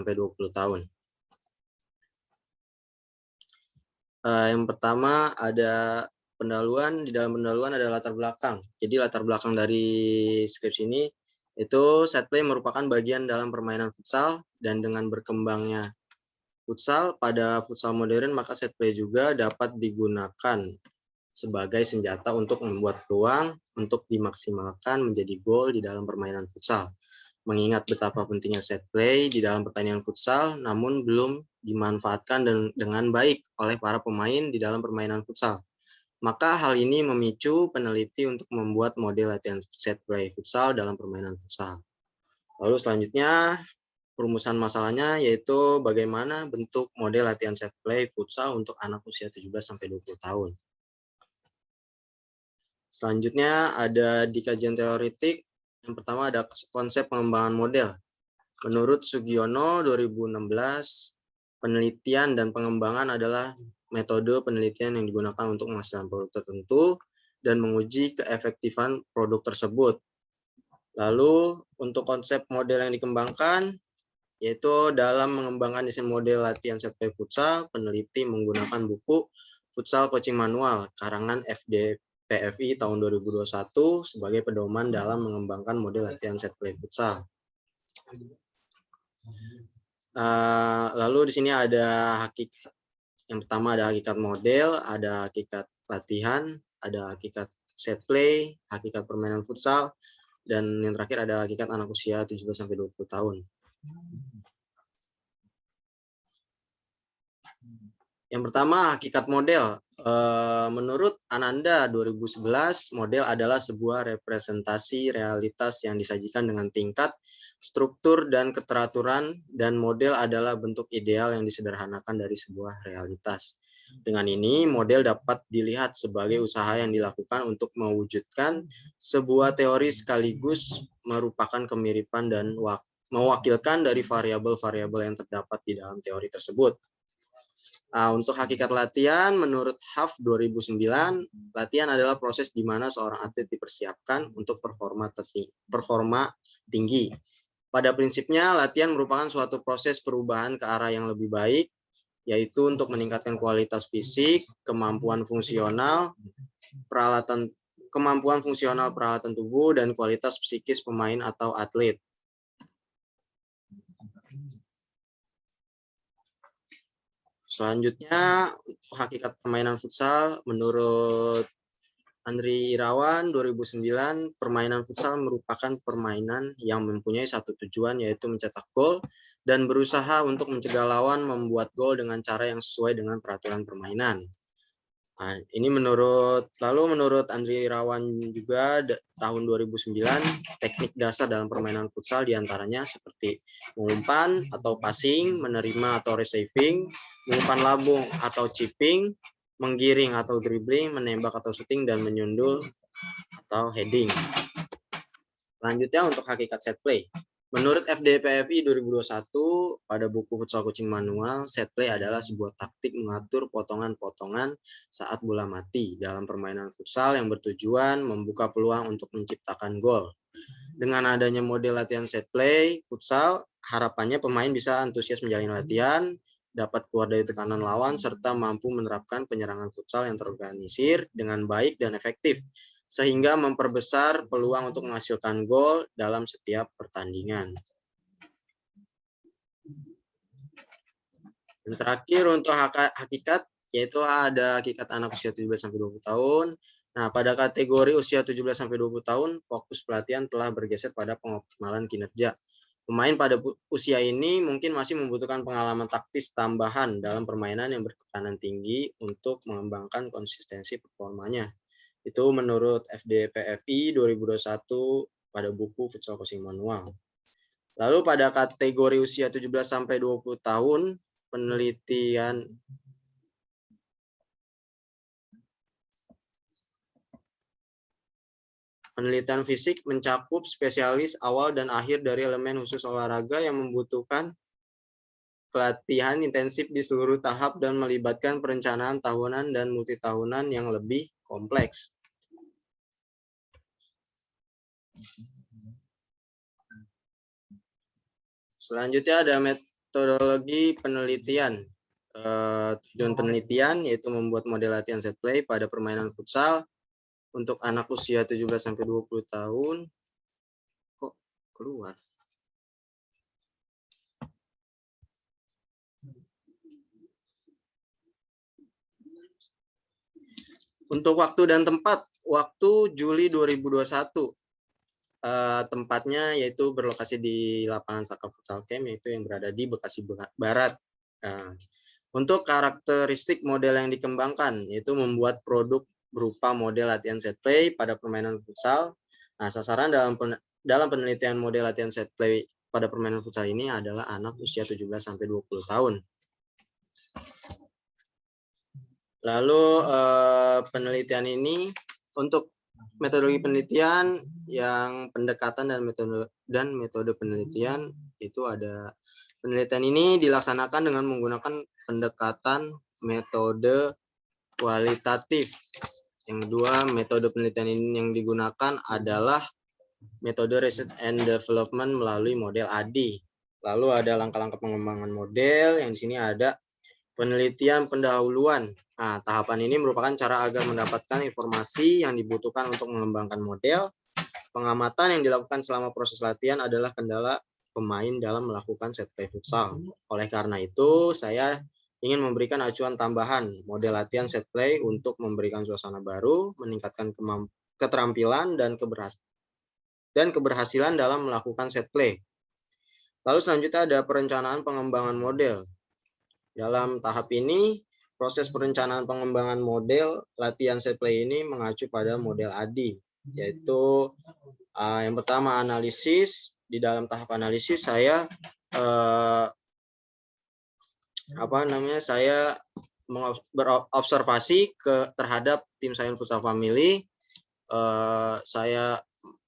sampai 20 tahun. Yang pertama ada pendahuluan. Di dalam pendahuluan ada latar belakang. Jadi latar belakang dari skripsi ini itu set play merupakan bagian dalam permainan futsal, dan dengan berkembangnya futsal pada futsal modern, maka set play juga dapat digunakan sebagai senjata untuk membuat peluang untuk dimaksimalkan menjadi gol di dalam permainan futsal. Mengingat betapa pentingnya set play di dalam pertandingan futsal, namun belum dimanfaatkan dengan baik oleh para pemain di dalam permainan futsal. Maka hal ini memicu peneliti untuk membuat model latihan set play futsal dalam permainan futsal. Lalu selanjutnya, perumusan masalahnya yaitu bagaimana bentuk model latihan set play futsal untuk anak usia 17-20 tahun. Selanjutnya ada di kajian teoretik. Yang pertama ada konsep pengembangan model. Menurut Sugiono 2016, penelitian dan pengembangan adalah metode penelitian yang digunakan untuk menghasilkan produk tertentu dan menguji keefektifan produk tersebut. Lalu untuk konsep model yang dikembangkan, yaitu dalam mengembangkan desain model latihan set play futsal, peneliti menggunakan buku Futsal Coaching Manual karangan FDPFI tahun 2021 sebagai pedoman dalam mengembangkan model latihan set play futsal. Lalu di sini ada hakikat. Yang pertama ada hakikat model, ada hakikat latihan, ada hakikat set play, hakikat permainan futsal, dan yang terakhir ada hakikat anak usia 17-20 tahun. Yang pertama, hakikat model. Menurut Ananda 2011, model adalah sebuah representasi realitas yang disajikan dengan tingkat, struktur, dan keteraturan, dan model adalah bentuk ideal yang disederhanakan dari sebuah realitas. Dengan ini, model dapat dilihat sebagai usaha yang dilakukan untuk mewujudkan sebuah teori sekaligus merupakan kemiripan dan mewakilkan dari variabel-variabel yang terdapat di dalam teori tersebut. Untuk hakikat latihan, menurut Huff 2009, latihan adalah proses di mana seorang atlet dipersiapkan untuk performa tinggi. Pada prinsipnya, latihan merupakan suatu proses perubahan ke arah yang lebih baik, yaitu untuk meningkatkan kualitas fisik, kemampuan fungsional peralatan tubuh, dan kualitas psikis pemain atau atlet. Selanjutnya, hakikat permainan futsal. Menurut Andri Irawan 2009, permainan futsal merupakan permainan yang mempunyai satu tujuan, yaitu mencetak gol dan berusaha untuk mencegah lawan membuat gol dengan cara yang sesuai dengan peraturan permainan. Nah, ini menurut Andri Irawan juga tahun 2009, teknik dasar dalam permainan futsal diantaranya seperti mengumpan atau passing, menerima atau receiving, mengumpan lambung atau chipping, menggiring atau dribbling, menembak atau shooting, dan menyundul atau heading. Selanjutnya untuk hakikat set play. Menurut FDPFI 2021, pada buku Futsal Coaching Manual, set play adalah sebuah taktik mengatur potongan-potongan saat bola mati dalam permainan futsal yang bertujuan membuka peluang untuk menciptakan gol. Dengan adanya model latihan set play futsal, harapannya pemain bisa antusias menjalani latihan, dapat keluar dari tekanan lawan, serta mampu menerapkan penyerangan futsal yang terorganisir dengan baik dan efektif, sehingga memperbesar peluang untuk menghasilkan gol dalam setiap pertandingan. Dan terakhir untuk hakikat, yaitu ada hakikat anak usia 17-20 tahun. Nah, pada kategori usia 17-20 tahun, fokus pelatihan telah bergeser pada pengoptimalan kinerja. Pemain pada usia ini mungkin masih membutuhkan pengalaman taktis tambahan dalam permainan yang bertekanan tinggi untuk mengembangkan konsistensi performanya. Itu menurut FDPFI 2021 pada buku Futsal Coaching Manual. Lalu pada kategori usia 17-20 tahun, penelitian fisik mencakup spesialis awal dan akhir dari elemen khusus olahraga yang membutuhkan pelatihan intensif di seluruh tahap dan melibatkan perencanaan tahunan dan multitahunan yang lebih kompleks. Selanjutnya ada metodologi penelitian. Tujuan penelitian yaitu membuat model latihan set play pada permainan futsal untuk anak usia 17-20 tahun. Kok keluar? Untuk waktu dan tempat, waktu Juli 2021. Tempatnya yaitu berlokasi di lapangan Saka Futsal Camp, yaitu yang berada di Bekasi Barat. Untuk karakteristik model yang dikembangkan, yaitu membuat produk berupa model latihan set play pada permainan futsal. Nah, sasaran dalam penelitian model latihan set play pada permainan futsal ini adalah anak usia 17-20 tahun. Lalu penelitian ini untuk metodologi penelitian yang pendekatan dan metode penelitian itu ada. Penelitian ini dilaksanakan dengan menggunakan pendekatan metode kualitatif. Yang kedua, metode penelitian ini yang digunakan adalah metode research and development melalui model ADI. Lalu ada langkah-langkah pengembangan model, yang di sini ada penelitian pendahuluan. Nah, tahapan ini merupakan cara agar mendapatkan informasi yang dibutuhkan untuk mengembangkan model. Pengamatan yang dilakukan selama proses latihan adalah kendala pemain dalam melakukan set play futsal. Oleh karena itu, saya ingin memberikan acuan tambahan model latihan set play untuk memberikan suasana baru, meningkatkan keterampilan dan keberhasilan dalam melakukan set play. Lalu selanjutnya ada perencanaan pengembangan model. Dalam tahap ini, proses perencanaan pengembangan model latihan set play ini mengacu pada model ADI, yaitu yang pertama analisis. Di dalam tahap analisis saya saya berobservasi terhadap tim Science Futsal Family. Saya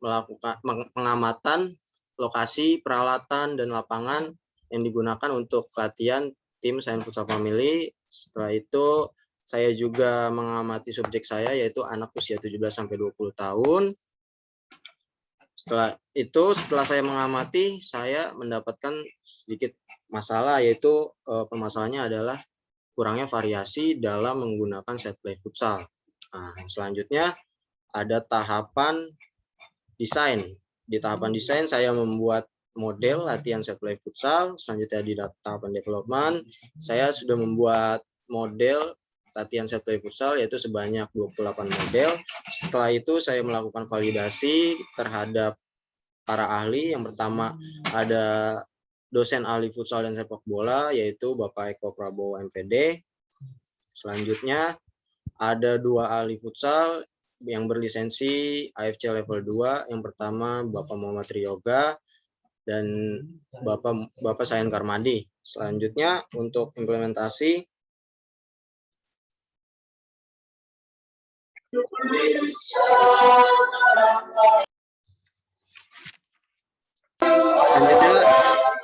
melakukan pengamatan lokasi, peralatan, dan lapangan yang digunakan untuk latihan tim Science Futsal Family. Setelah itu saya juga mengamati subjek saya, yaitu anak usia 17-20 tahun. Setelah saya mengamati, saya mendapatkan sedikit masalah, yaitu permasalahannya adalah kurangnya variasi dalam menggunakan set play futsal. Nah, selanjutnya ada tahapan desain. Di tahapan desain saya membuat model latihan set play futsal. Selanjutnya di tahapan development saya sudah membuat model latihan set play futsal, yaitu sebanyak 28 model. Setelah itu saya melakukan validasi terhadap para ahli. Yang pertama ada dosen ahli futsal dan sepak bola, yaitu Bapak Eko Prabowo MPD. Selanjutnya ada 2 ahli futsal yang berlisensi AFC level 2. Yang pertama Bapak Muhammad Ryoga dan Bapak Sayan Karmadi. Selanjutnya untuk implementasi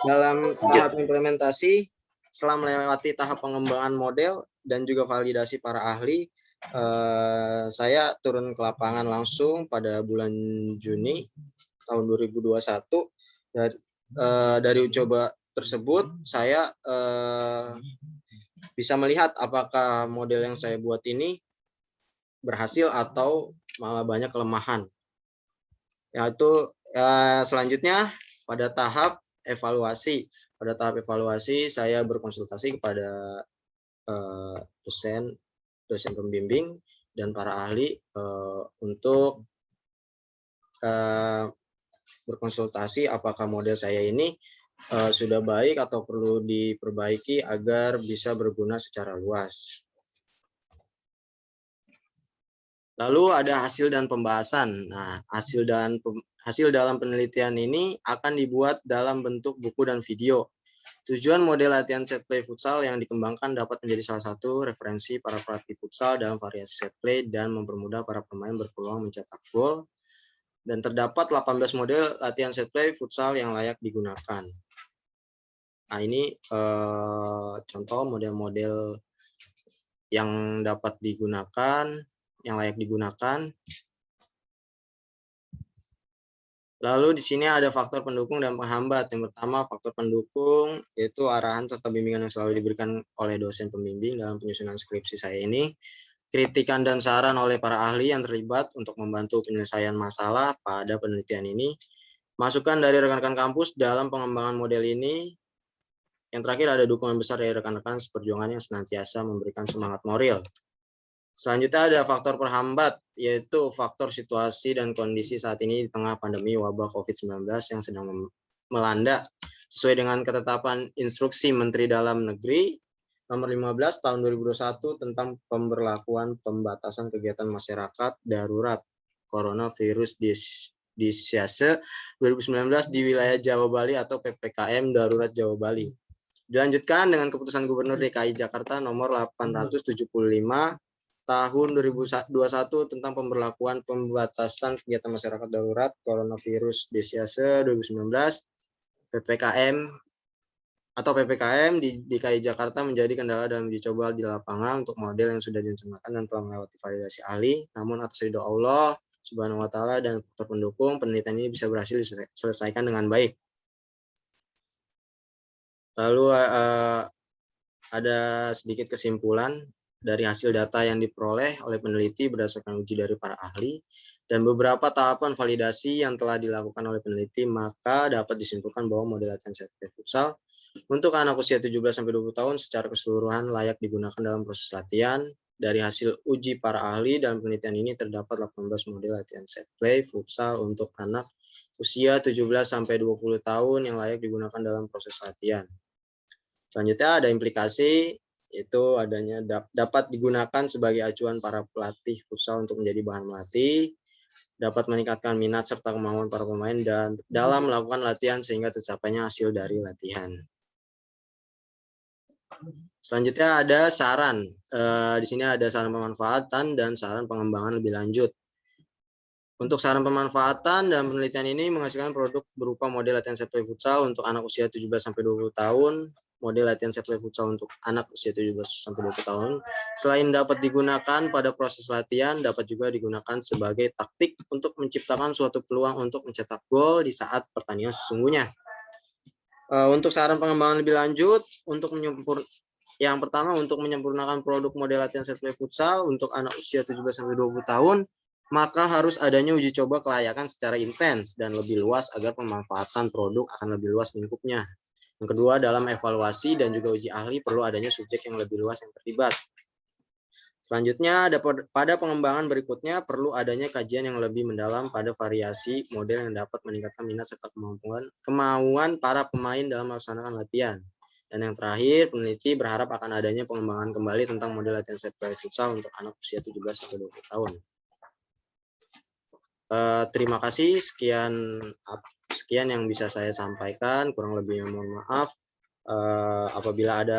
dalam tahap implementasi, setelah melewati tahap pengembangan model dan juga validasi para ahli, saya turun ke lapangan langsung pada bulan Juni tahun 2021. Dari uji coba tersebut, saya bisa melihat apakah model yang saya buat ini berhasil atau malah banyak kelemahan. Yaitu selanjutnya pada tahap evaluasi. Pada tahap evaluasi saya berkonsultasi kepada dosen pembimbing dan para ahli untuk berkonsultasi apakah model saya ini sudah baik atau perlu diperbaiki agar bisa berguna secara luas. Lalu ada hasil dan pembahasan. Nah, hasil dalam penelitian ini akan dibuat dalam bentuk buku dan video. Tujuan model latihan set play futsal yang dikembangkan dapat menjadi salah satu referensi para pelatih futsal dalam variasi set play dan mempermudah para pemain berpeluang mencetak gol. Dan terdapat 18 model latihan set play futsal yang layak digunakan. Nah, ini contoh model-model yang dapat digunakan, yang layak digunakan. Lalu di sini ada faktor pendukung dan penghambat. Yang pertama, faktor pendukung yaitu arahan serta bimbingan yang selalu diberikan oleh dosen pembimbing dalam penyusunan skripsi saya ini, kritikan dan saran oleh para ahli yang terlibat untuk membantu penyelesaian masalah pada penelitian ini, masukan dari rekan-rekan kampus dalam pengembangan model ini, yang terakhir ada dukungan besar dari rekan-rekan seperjuangan yang senantiasa memberikan semangat moral. Selanjutnya ada faktor perhambat, yaitu faktor situasi dan kondisi saat ini di tengah pandemi wabah COVID-19 yang sedang melanda. Sesuai dengan ketetapan Instruksi Menteri Dalam Negeri Nomor 15 Tahun 2021 tentang pemberlakuan pembatasan kegiatan masyarakat darurat coronavirus disease 2019 di wilayah Jawa Bali atau PPKM Darurat Jawa Bali. Dilanjutkan dengan keputusan Gubernur DKI Jakarta Nomor 875 Tahun 2021 tentang pemberlakuan pembatasan kegiatan masyarakat darurat coronavirus disease 2019 PPKM atau PPKM di DKI Jakarta menjadi kendala dalam uji coba di lapangan untuk model yang sudah direncanakan dan telah melewati validasi ahli. Namun atas ridho Allah Subhanahu wa taala dan faktor pendukung, penelitian ini bisa berhasil diselesaikan dengan baik. Lalu ada sedikit kesimpulan dari hasil data yang diperoleh oleh peneliti berdasarkan uji dari para ahli dan beberapa tahapan validasi yang telah dilakukan oleh peneliti, maka dapat disimpulkan bahwa model latihan CTP futsal untuk anak usia 17-20 tahun secara keseluruhan layak digunakan dalam proses latihan. Dari hasil uji para ahli dan penelitian ini terdapat 18 model latihan set play futsal untuk anak usia 17-20 tahun yang layak digunakan dalam proses latihan. Selanjutnya ada implikasi, itu adanya dapat digunakan sebagai acuan para pelatih futsal untuk menjadi bahan melatih, dapat meningkatkan minat serta kemampuan para pemain dan dalam melakukan latihan sehingga tercapainya hasil dari latihan. Selanjutnya ada saran. Di sini ada saran pemanfaatan dan saran pengembangan lebih lanjut. Untuk saran pemanfaatan dan penelitian ini menghasilkan produk berupa model latihan set play futsal untuk anak usia 17-20 tahun, model latihan set play futsal untuk anak usia 17-20 tahun. Selain dapat digunakan pada proses latihan, dapat juga digunakan sebagai taktik untuk menciptakan suatu peluang untuk mencetak gol di saat pertandingan sesungguhnya. Untuk saran pengembangan lebih lanjut, yang pertama untuk menyempurnakan produk model latihan set play futsal untuk anak usia 17-20 tahun, maka harus adanya uji coba kelayakan secara intens dan lebih luas agar pemanfaatan produk akan lebih luas lingkupnya. Yang kedua, dalam evaluasi dan juga uji ahli perlu adanya subjek yang lebih luas yang terlibat. Selanjutnya, pada pengembangan berikutnya perlu adanya kajian yang lebih mendalam pada variasi model yang dapat meningkatkan minat serta kemauan para pemain dalam melaksanakan latihan. Dan yang terakhir, peneliti berharap akan adanya pengembangan kembali tentang model latihan set play futsal untuk anak usia 17-20 tahun. Terima kasih, sekian yang bisa saya sampaikan, kurang lebihnya mohon maaf. Apabila ada